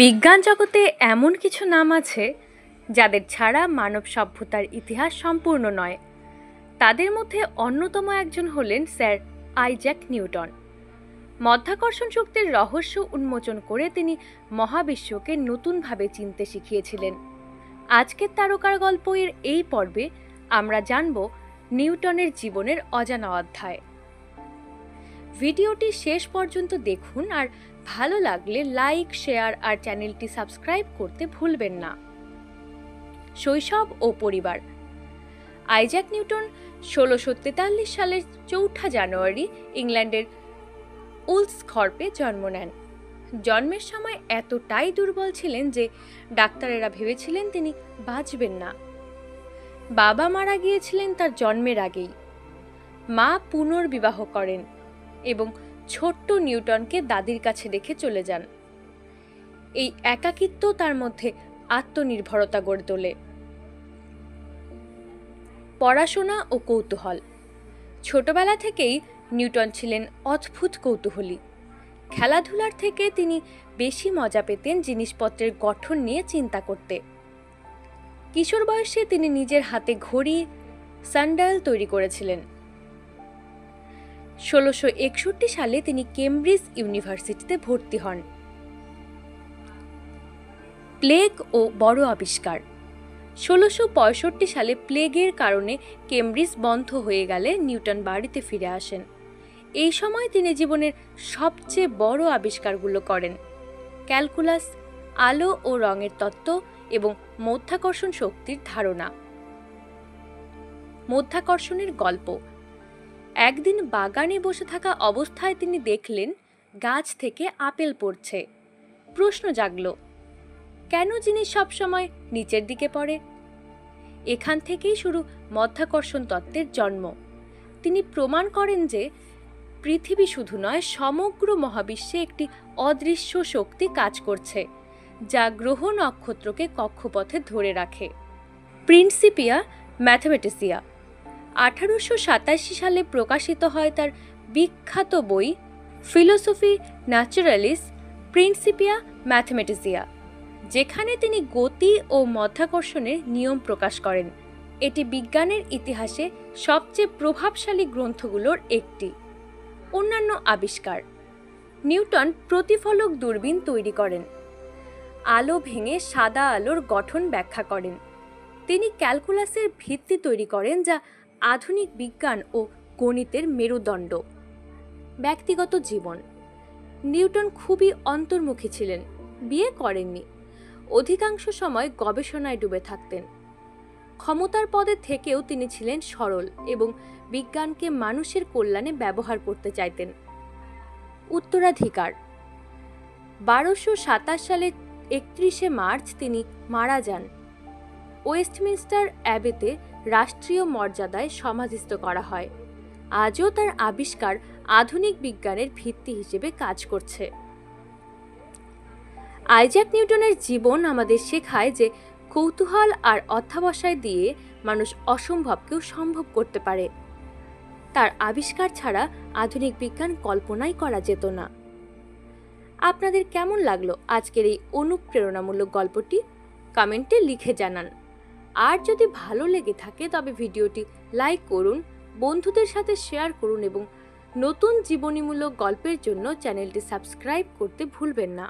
বিজ্ঞান জগতে এমন কিছু নাম আছে যাদের ছাড়া মানব সভ্যতার ইতিহাস সম্পূর্ণ নয়। তাদের মধ্যে অন্যতম একজন হলেন স্যার আইজ্যাক নিউটন। মাধ্যাকর্ষণ শক্তির রহস্য উন্মোচন করে তিনি মহাবিশ্বকে নতুনভাবে চিনতে শিখিয়েছিলেন। আজকের তারকার গল্প এর এই পর্বে আমরা জানব নিউটনের জীবনের অজানা অধ্যায়। ভিডিওটি শেষ পর্যন্ত দেখুন আর ভালো লাগলে লাইক, শেয়ার আর চ্যানেলটি সাবস্ক্রাইব করতে ভুলবেন না। শৈশব ও পরিবার। আইজ্যাক নিউটন ১৬৪৩ সালের ৪ জানুয়ারি ইংল্যান্ডের উলসথর্পে জন্ম নেন। জন্মের সময় এতটাই দুর্বল ছিলেন যে ডাক্তারেরা ভেবেছিলেন তিনি বাঁচবেন না। বাবা মারা গিয়েছিলেন তার জন্মের আগেই। মা পুনর্বিবাহ করেন এবং ছোট্ট নিউটনকে দাদির কাছে রেখে চলে যান। এই একাকিত্ব তার মধ্যে আত্মনির্ভরতা গড়ে তোলে। পড়াশোনা ও কৌতূহল। ছোটবেলা থেকেই নিউটন ছিলেন অদ্ভুত কৌতূহলী। খেলাধুলার থেকে তিনি বেশি মজা পেতেন জিনিসপত্রের গঠন নিয়ে চিন্তা করতে। কিশোর বয়সে তিনি নিজের হাতে ঘড়ি, সানডায়াল তৈরি করেছিলেন। ১৬৬১ সালে তিনি কেমব্রিজ ইউনিভার্সিটিতে ভর্তি হন। প্লেগ ও বড় আবিষ্কার। ১৬৬৫ সালে প্লেগের কারণে কেমব্রিজ বন্ধ হয়ে গেলে নিউটন বাড়িতে ফিরে আসেন। এই সময় তিনি জীবনের সবচেয়ে বড় আবিষ্কারগুলো করেন: ক্যালকুলাস, আলো ও রঙের তত্ত্ব এবং মাধ্যাকর্ষণ শক্তির ধারণা। মাধ্যাকর্ষণের গল্প। একদিন বাগানে বসে থাকা অবস্থায় তিনি দেখলেন গাছ থেকে আপেল পড়ছে। প্রশ্ন জাগল, কেন জিনিস সবসময় নিচের দিকে পড়ে? এখান থেকেই শুরু মাধ্যাকর্ষণ তত্ত্বের জন্ম। তিনি প্রমাণ করেন যে পৃথিবী শুধু নয়, সমগ্র মহাবিশ্বে একটি অদৃশ্য শক্তি কাজ করছে যা গ্রহ নক্ষত্রকে কক্ষপথে ধরে রাখে। প্রিন্সিপিয়া ম্যাথমেটিসিয়া। ১৮৮৭ সালে প্রকাশিত হয় তার বিখ্যাত বই ফিলোসফি ন্যাচুরালিস প্রিন্সিপিয়া ম্যাথমেটিসিয়া, যেখানে তিনি গতি ও মাধ্যাকর্ষণের নিয়ম প্রকাশ করেন। এটি বিজ্ঞানের ইতিহাসে সবচেয়ে প্রভাবশালী গ্রন্থগুলোর একটি। অন্যান্য আবিষ্কার। নিউটন প্রতিফলক দূরবীন তৈরি করেন। আলো ভেঙে সাদা আলোর গঠন ব্যাখ্যা করেন। তিনি ক্যালকুলাসের ভিত্তি তৈরি করেন, যা আধুনিক বিজ্ঞান ও গণিতের মেরুদণ্ড। ব্যক্তিগত জীবন। নিউটন খুবই অন্তর্মুখী ছিলেন। বিয়ে করেননি। অধিকাংশ সময় গবেষণায় ডুবে থাকতেন। ক্ষমতার পদে থেকেও তিনি ছিলেন সরল এবং বিজ্ঞানকে মানুষের কল্যাণে ব্যবহার করতে চাইতেন। উত্তরাধিকার। ১২২৭ সালে ৩১ মার্চ তিনি মারা যান। ওয়েস্টমিনস্টার অ্যাবেতে রাষ্ট্রীয় মর্যাদায় সমাধিস্থ করা হয়। আজও তার আবিষ্কার আধুনিক বিজ্ঞানের ভিত্তি হিসেবে কাজ করছে। আইজ্যাক নিউটনের জীবন আমাদের শেখায় যে কৌতূহল আর অধ্যবসায় দিয়ে মানুষ অসম্ভবকেও সম্ভব করতে পারে। তার আবিষ্কার ছাড়া আধুনিক বিজ্ঞান কল্পনাই করা যেত না। আপনাদের কেমন লাগলো আজকের এই অনুপ্রেরণামূলক গল্পটি? কমেন্টে লিখে জানান। আর যদি ভালো লেগে থাকে তবে ভিডিওটি লাইক করুন, বন্ধুদের সাথে শেয়ার করুন এবং নতুন জীবনীমূলক গল্পের জন্য চ্যানেলটি সাবস্ক্রাইব করতে ভুলবেন না।